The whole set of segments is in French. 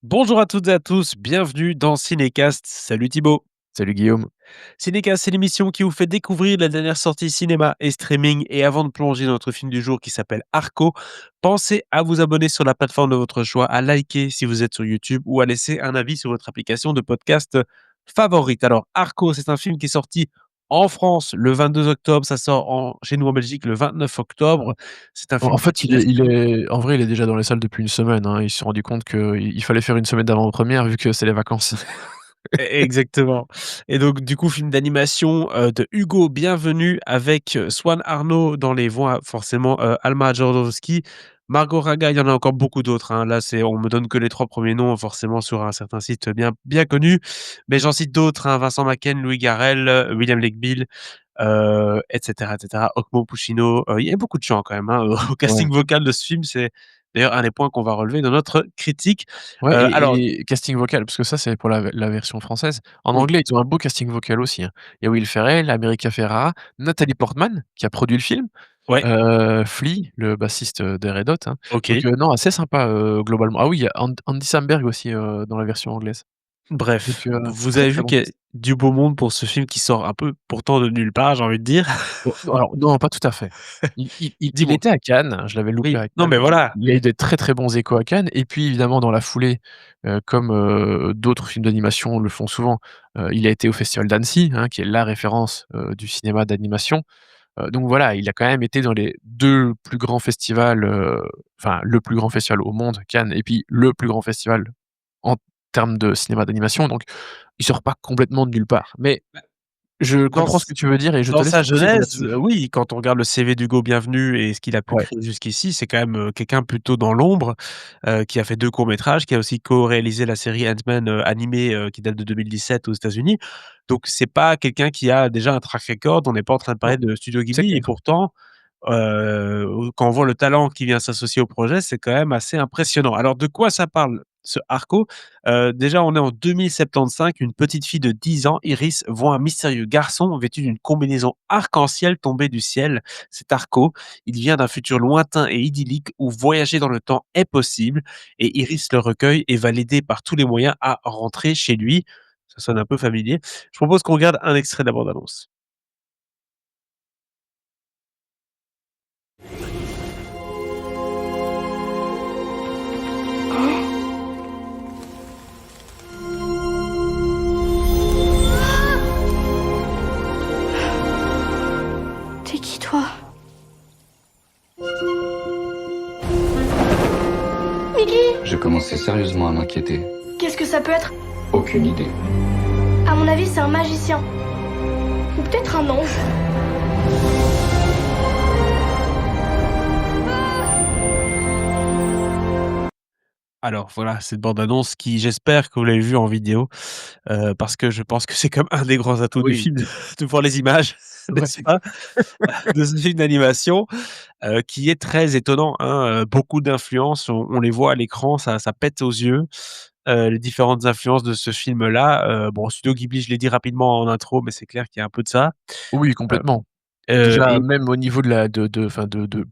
Bonjour à toutes et à tous, bienvenue dans Cinécast. Salut Thibaut. Salut Guillaume. Cinécast, c'est l'émission qui vous fait découvrir la dernière sortie cinéma et streaming. Et avant de plonger dans notre film du jour qui s'appelle Arco, pensez à vous abonner sur la plateforme de votre choix, à liker si vous êtes sur YouTube ou à laisser un avis sur votre application de podcast favorite. Alors, Arco, c'est un film qui est sorti en France le 22 octobre. Ça sort chez nous en Belgique le 29 octobre. C'est un En film fait, il est fantastique. il est en vrai, il est déjà dans les salles depuis une semaine, hein. Ils se sont rendus compte qu'il fallait faire une semaine d'avant-première vu que c'est les vacances. Exactement, et donc du coup, film d'animation, de Hugo Bienvenu avec, Swan Arnaud dans les voix forcément, Alma Jodorowsky, Margot Raga, il y en a encore beaucoup d'autres, hein. Là, c'est on me donne que les 3 premiers noms forcément sur un certain site bien connu, mais j'en cite d'autres, hein, Vincent Macken, Louis Garrel, William Legbill, et cetera, Ockmo Puccino, il y a beaucoup de gens quand même, hein, au Ouais. casting vocal de ce film. C'est d'ailleurs un des points qu'on va relever dans notre critique. Ouais Alors et casting vocal, parce que ça, c'est pour la version française. En oui, anglais, ils ont un beau casting vocal aussi, hein. Il y a Will Ferrell, America Ferrara, Natalie Portman qui a produit le film, ouais, Flea, le bassiste, des Red Hot, hein. Donc OK. non, assez sympa, globalement. Ah oui, il y a Andy Samberg aussi, dans la version anglaise. Donc Bref, vous très, avez très vu bon qu'il y a casting. du beau monde pour ce film qui sort un peu pourtant de nulle part, j'ai envie de dire. Bon, non, alors non, pas tout à fait. Il Dis-moi? était à Cannes, je l'avais loupé Oui, à non Cannes. mais voilà. Il y a eu des très, très bons échos à Cannes et puis évidemment dans la foulée, comme, d'autres films d'animation le font souvent, il a été au festival d'Annecy, hein, qui est la référence, du cinéma d'animation. Donc voilà, il a quand même été dans les 2 plus grands festivals, enfin le plus grand festival au monde, Cannes et puis le plus grand festival en termes de cinéma d'animation, donc il sort pas complètement de nulle part. Mais je Dans comprends ce que tu veux dire et je te Dans laisse sa poursuivre genèse, là-dessus. oui, quand on regarde le CV d'Hugo Bienvenu et ce qu'il a pu Ouais. créer jusqu'ici, c'est quand même, quelqu'un plutôt dans l'ombre, qui a fait 2 courts métrages, qui a aussi co-réalisé la série Ant-Man, animée, qui date de 2017 aux États-Unis. Donc c'est pas quelqu'un qui a déjà un track record. On n'est pas en train de Non, parler de Studio c'est Ghibli et clair. pourtant, quand on voit le talent qui vient s'associer au projet, c'est quand même assez impressionnant. Alors de quoi ça parle, ce Arco? Déjà, on est en 2075, une petite fille de 10 ans, Iris, voit un mystérieux garçon vêtu d'une combinaison arc-en-ciel tomber du ciel. C'est Arco. Il vient d'un futur lointain et idyllique où voyager dans le temps est possible, et Iris le recueille et va l'aider par tous les moyens à rentrer chez lui. Ça sonne un peu familier. Je propose qu'on regarde un extrait de la bande annonce. T'es qui toi? Mickey? Je commençais sérieusement à m'inquiéter. Qu'est-ce que ça peut être? Aucune idée. À mon avis, c'est un magicien. Ou peut-être un ange. Alors voilà, cette bande annonce qui, j'espère que vous l'avez vue en vidéo. Parce que je pense que c'est comme un des grands atouts du Oui, film, de voir les images, ouais. n'est-ce pas? De ce film d'animation, qui est très étonnant, hein, beaucoup d'influences, on les voit à l'écran, ça pète aux yeux, les différentes influences de ce film-là. Bon, Studio Ghibli, je l'ai dit rapidement en intro, mais c'est clair qu'il y a un peu de ça. Oui, Heu complètement. Déjà, et même au niveau de la de enfin de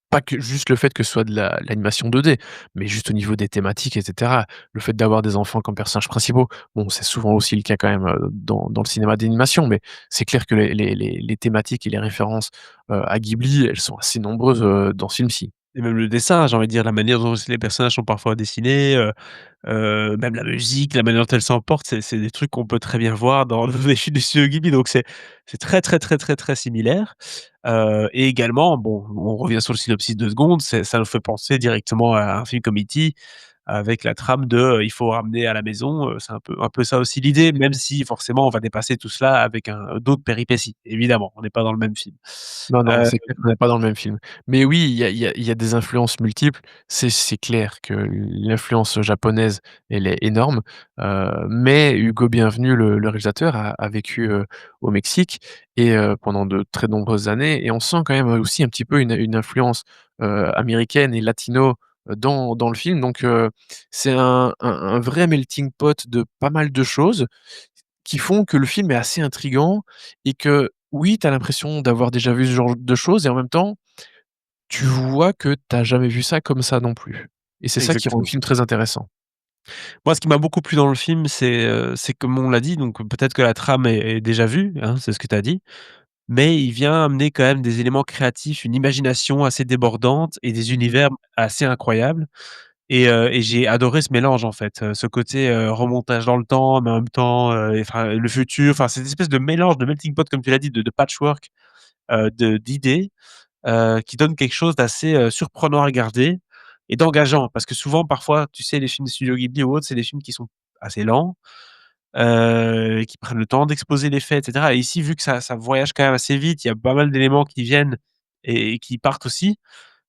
pas que juste le fait que ce soit de l'animation 2D, mais juste au niveau des thématiques et cetera. Le fait d'avoir des enfants comme personnages principaux, bon, c'est souvent aussi le cas quand même, dans le cinéma d'animation, mais c'est clair que les thématiques et les références, à Ghibli, elles sont assez nombreuses, dans ce film-ci. et même le dessin, j'ai envie de dire, la manière dont les personnages sont parfois dessinés, même la musique, la manière dont elle s'emporte, c'est des trucs qu'on peut très bien voir dans les films de Studio Ghibli, donc c'est très, très, très, très, très similaire. Et également, bon, on revient sur le synopsis 2 secondes, ça nous fait penser directement à un film comme E.T. avec la trame de, il faut ramener à la maison, c'est un peu ça aussi l'idée, même si forcément on va dépasser tout cela avec d'autres péripéties. Évidemment, on n'est pas dans le même film. Non, non, Heu, c'est clair qu'on n'est pas dans le même film. Mais oui, il y a des influences multiples. C'est clair que l'influence japonaise, elle est énorme, mais Hugo Bienvenu, le réalisateur, a vécu, au Mexique et pendant de très nombreuses années et on sent quand même aussi un petit peu une influence, américaine et latino, dans le film. Donc c'est un vrai melting pot de pas mal de choses qui font que le film est assez intriguant et que, oui, tu as l'impression d'avoir déjà vu ce genre de choses et en même temps, tu vois que tu as jamais vu ça comme ça non plus et c'est ça qui rend le Exactement. film très intéressant. Moi, ce qui m'a beaucoup plu dans le film, c'est comme on l'a dit, donc peut-être que la trame est déjà vue, hein, c'est ce que tu as dit, mais il vient amener quand même des éléments créatifs, une imagination assez débordante et des univers assez incroyables et j'ai adoré ce mélange, en fait, ce côté, remontage dans le temps, mais en même temps, enfin, le futur, enfin, cette espèce de mélange, de melting pot, comme tu l'as dit, de patchwork, d'idées, qui donne quelque chose d'assez, surprenant à regarder et d'engageant. Parce que souvent, parfois, tu sais, les films de Studio Ghibli ou autres, c'est des films qui sont assez lents, et qui prennent le temps d'exposer les faits et cetera et ici, vu que ça voyage quand même assez vite, il y a pas mal d'éléments qui viennent et qui partent aussi,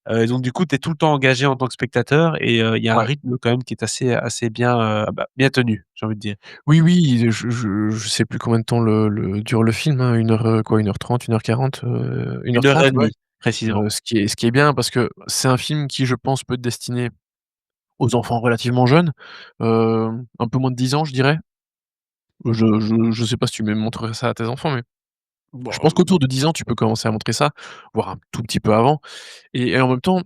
et donc du coup, tu es tout le temps engagé en tant que spectateur et il y a un Ouais. rythme quand même qui est assez bien, bien tenu, j'ai envie de dire. Oui, oui, je sais plus combien de temps le dure le film, hein, 1 heure, quoi, 1h30, 1h40, 1 heure et 1h30, ouais. demie précisément. Ce qui est bien parce que c'est un film qui, je pense, peut être destiné aux enfants relativement jeunes, un peu moins de 10 ans, je dirais. Je sais pas si tu même montrerais ça à tes enfants, mais je pense Bah, qu'autour de 10 ans, tu peux commencer à montrer ça, voire un tout petit peu avant et en même temps,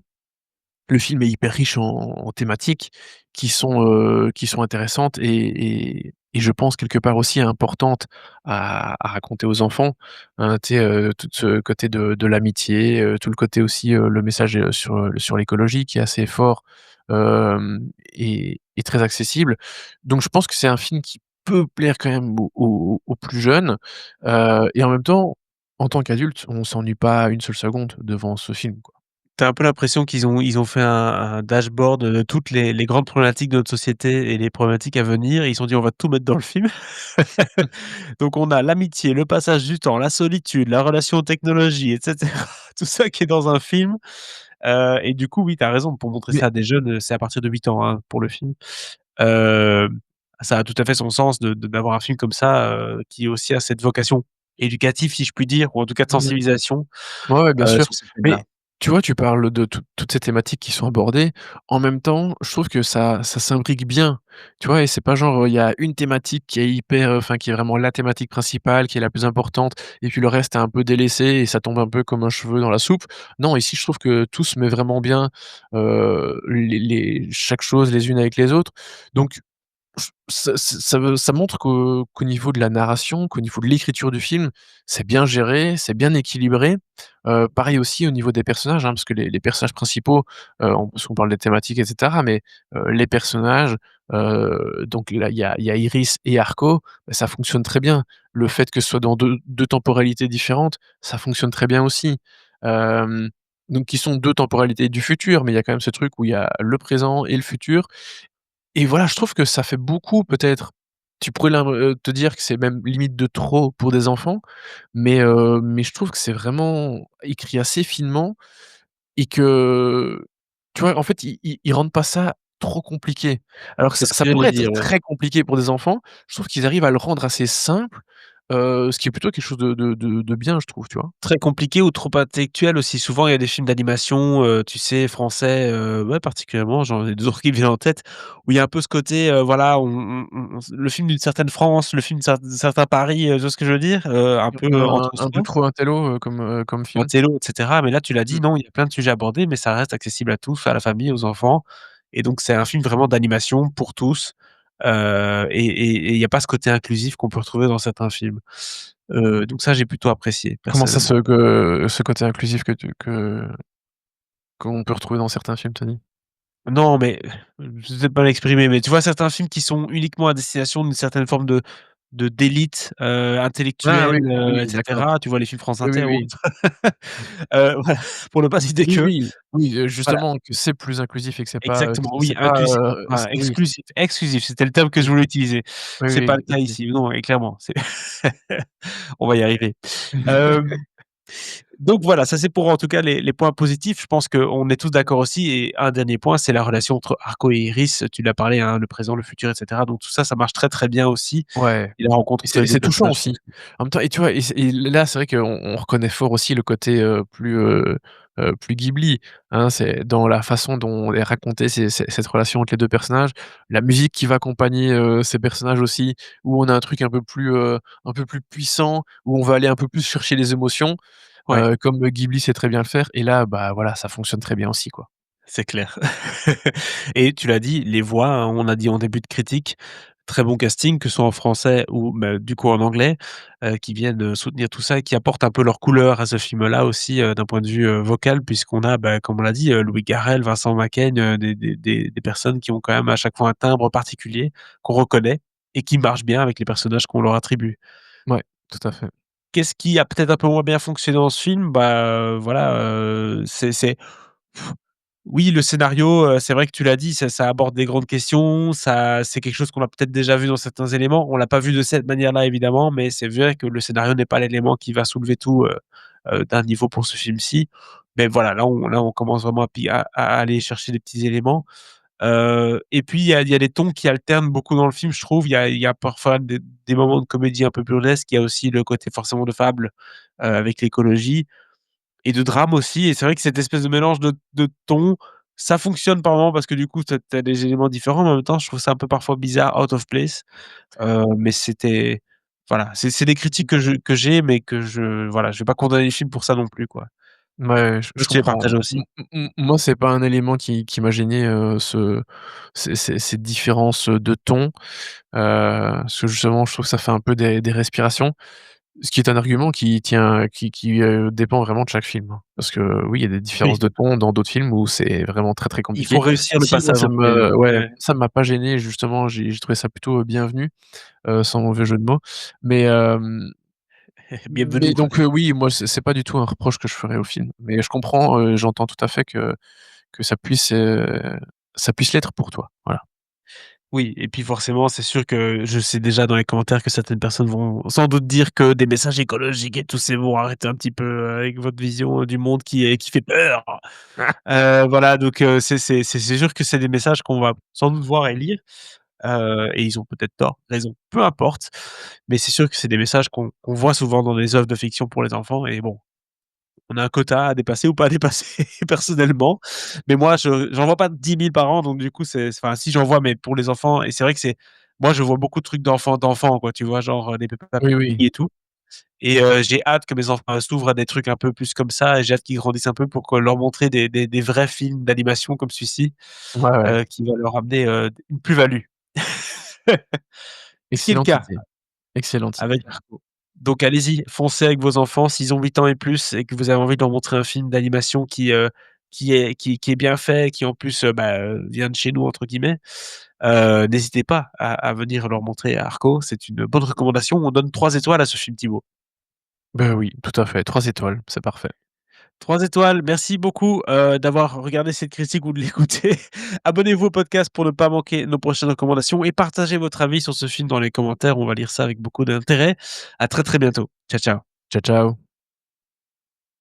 le film est hyper riche en thématiques qui sont intéressantes et je pense quelque part aussi importantes à raconter aux enfants, hein. Tu sais, tout ce côté de l'amitié, tout le côté aussi, le message, sur l'écologie qui est assez fort, et très accessible. Donc je pense que c'est un film qui peut plaire quand même aux plus jeunes, et en même temps, en tant qu'adulte, on s'ennuie pas une seule seconde devant ce film, quoi. tu as un peu l'impression qu'ils ont fait un dashboard de toutes les grandes problématiques de notre société et les problématiques à venir et ils se sont dit: «On va tout mettre dans le film». Donc on a l'amitié, le passage du temps, la solitude, la relation aux technologies et cetera. Tout ça qui est dans un film, et du coup, oui, tu as raison, pour montrer Mais ça à des jeunes, c'est à partir de 8 ans, hein, pour le film. Hem, Ça a tout à fait son sens d'avoir un film comme ça, qui aussi a cette vocation éducative, si je puis dire, ou en tout cas de mmh. sensibilisation, Ouais, ouais, bien sûr. sur ces thèmes-là. Mais tu vois, tu parles de toutes ces thématiques qui sont abordées. En même temps, je trouve que ça s'imbrique bien, tu vois? Et c'est pas genre, il y a une thématique qui est hyper, enfin, qui est vraiment la thématique principale, qui est la plus importante et puis le reste est un peu délaissé et ça tombe un peu comme un cheveu dans la soupe. Non, ici, je trouve que tout se met vraiment bien, les chaque chose les unes avec les autres. Donc J ça montre qu'au niveau de la narration, qu'au niveau de l'écriture du film, c'est bien géré, c'est bien équilibré. Pareil aussi au niveau des personnages, hein, parce que les personnages principaux, parce qu'on parle des thématiques et cetera, mais les personnages, donc là, il y a Iris et Arco, bah, ça fonctionne très bien. Le fait que ce soit dans deux temporalités différentes, ça fonctionne très bien aussi. Hem, donc qui sont 2 temporalités du futur, mais il y a quand même ce truc où il y a le présent et le futur et voilà, je trouve que ça fait beaucoup peut-être. Tu pourrais te dire que c'est même limite de trop pour des enfants, mais je trouve que c'est vraiment écrit assez finement et que, tu vois, en fait, ils rendent pas ça trop compliqué. Alors que C'est ça ce que ça j'allais pourrait être dire, ouais. très compliqué pour des enfants. Je trouve qu'ils arrivent à le rendre assez simple, ce qui est plutôt quelque chose de bien, je trouve, tu vois? Très compliqué ou trop intellectuel aussi. Souvent, il y a des films d'animation, tu sais, français, ouais, particulièrement, j'en ai 2 autres qui viennent en tête, où il y a un peu ce côté, voilà, on le film d'une certaine France, le film d'un certain Paris, tu vois ce que je veux dire? Un peu, Un entre un peu soi, trop intello, comme film. intello et cetera. Mais là, tu l'as Mmh. dit, non, il y a plein de sujets abordés, mais ça reste accessible à tous, à la famille, aux enfants et donc c'est un film vraiment d'animation pour tous, et il y a pas ce côté inclusif qu'on peut retrouver dans certains films. Donc ça, j'ai plutôt apprécié, Comment ça personnellement. ce côté inclusif qu'on peut retrouver dans certains films, tu as dit? Non, mais je sais pas l'exprimer, mais tu vois certains films qui sont uniquement à destination d'une certaine forme d'élite, Ah oui, intellectuelle, et oui, d'accord. cetera. Tu vois les films France Oui, oui, Inter ou oui. autres. Voilà, pour ne pas citer Oui, que. oui, oui, Voilà, justement que c'est plus inclusif et que exactement, oui, c'est pas, inclusif, voilà, oui, exclusif, c'était le terme que je oui, voulais utiliser. oui, C'est pas oui, le cas OK. ici, non et clairement, c'est on va y arriver. Hem Donc voilà, ça c'est pour en tout cas les points positifs. Je pense qu'on est tous d'accord aussi et un dernier point, c'est la relation entre Arco et Iris. Tu l'as parlé, hein, le présent, le futur et cetera. Donc tout ça, ça marche très, très bien aussi Ouais et la rencontre et entre les 2 c'est touchant personnages aussi. fonctionne. En même temps et tu vois et là, c'est vrai qu'on reconnaît fort aussi le côté, plus Ghibli, hein. C'est dans la façon dont est racontée cette relation entre les 2 personnages, la musique qui va accompagner, ces personnages aussi, où on a un truc un peu plus puissant, où on va aller un peu plus chercher les émotions, Ouais. comme Ghibli sait très bien le faire et là, bah, voilà, ça fonctionne très bien aussi, quoi. c'est clair. Et tu l'as dit, les voix, hein, on a dit en début de critique, très bon casting, que ce soit en français ou bah, du coup en anglais, qui viennent, soutenir tout ça et qui apportent un peu leur couleur à ce film-là aussi, d'un point de vue, vocal puisqu'on a, bah, comme on l'a dit, Louis Garrel, Vincent Macaigne, des personnes qui ont quand même à chaque fois un timbre particulier, qu'on reconnaît et qui marchent bien avec les personnages qu'on leur attribue. Ouais, tout à fait. Qu'est-ce qui a peut-être un peu moins bien fonctionné dans ce film? Bah, voilà, c'est oui, le scénario, c'est vrai que tu l'as dit, ça aborde des grandes questions, ça c'est quelque chose qu'on a peut-être déjà vu dans certains éléments. On l'a pas vu de cette manière-là évidemment, mais c'est vrai que le scénario n'est pas l'élément qui va soulever tout, d'un niveau pour ce film-ci. Mais voilà, là on commence vraiment à aller chercher des petits éléments. Et puis il y a des tons qui alternent beaucoup dans le film, je trouve. Il y a parfois des moments de comédie un peu burlesque. Il y a aussi le côté forcément de fable, avec l'écologie et de drame aussi et c'est vrai que cette espèce de mélange de tons, ça fonctionne par moments parce que du coup, tu as des éléments différents, mais en même temps, je trouve ça un peu parfois bizarre, out of place, mais c'était voilà, c'est des critiques que j'ai, mais que voilà, je vais pas condamner le film pour ça non plus, quoi. Ouais, Toi, je tu les comprends. partages aussi? Moi, c'est pas un élément qui m'a gêné, ces différences, de ton, parce que justement, je trouve que ça fait un peu des respirations. Ce qui est un argument qui tient qui dépend vraiment de chaque film, hein. Parce que oui, il y a des différences Oui, de ton dans d'autres films où c'est vraiment très, très il compliqué. faut réussir le Ici, moi, passage ça entre les 2. me ouais, Ouais, ça m'a pas gêné justement, j'ai trouvé ça plutôt, bienvenu, sans mauvais jeu de mots. Mais, bienvenue. donc, oui, moi, c'est pas du tout un reproche que je ferais au film. Mais je comprends, j'entends tout à fait que ça puisse l'être pour toi. Voilà. Oui et puis forcément, c'est sûr que je sais déjà dans les commentaires que certaines personnes vont sans doute dire que des messages écologiques et tout, c'est bon, arrêtez un petit peu, avec votre vision, du monde qui fait peur. Voilà donc c'est sûr que c'est des messages qu'on va sans doute voir et lire, et ils ont peut-être tort, raison, peu importe, mais c'est sûr que c'est des messages qu'on voit souvent dans les œuvres de fiction pour les enfants et bon, on a un quota à dépasser ou pas à dépasser personnellement, mais moi j'en vois pas 10 000 par an donc du coup c'est enfin si j'en vois mais pour les enfants et c'est vrai que c'est moi je vois beaucoup de trucs d'enfants quoi, tu vois? Genre, des Peppa Oui, Pig oui. et tout et j'ai hâte que mes enfants s'ouvrent à des trucs un peu plus comme ça et j'ai hâte qu'ils grandissent un peu pour que leur montrer des vrais films d'animation comme celui-ci, Ouais, ouais. qui va leur amener, une plus-value. Ce qui est le Excellente cas idée, excellente avec idée. Arco. Donc allez-y, foncez avec vos enfants s'ils ont 8 ans et plus et que vous avez envie de leur montrer un film d'animation qui est bien fait, qui en plus, bah, «vient de chez nous» entre guillemets, n'hésitez pas à venir leur montrer Arco. C'est une bonne recommandation. On donne 3 étoiles à ce film, Thibaut. Bah, oui, tout à fait, 3 étoiles, c'est parfait. 3 étoiles, merci beaucoup, d'avoir regardé cette critique ou de l'écouter. Abonnez-vous au podcast pour ne pas manquer nos prochaines recommandations et partagez votre avis sur ce film dans les commentaires. On va lire ça avec beaucoup d'intérêt. À très, très bientôt. Ciao, ciao. Ciao, ciao.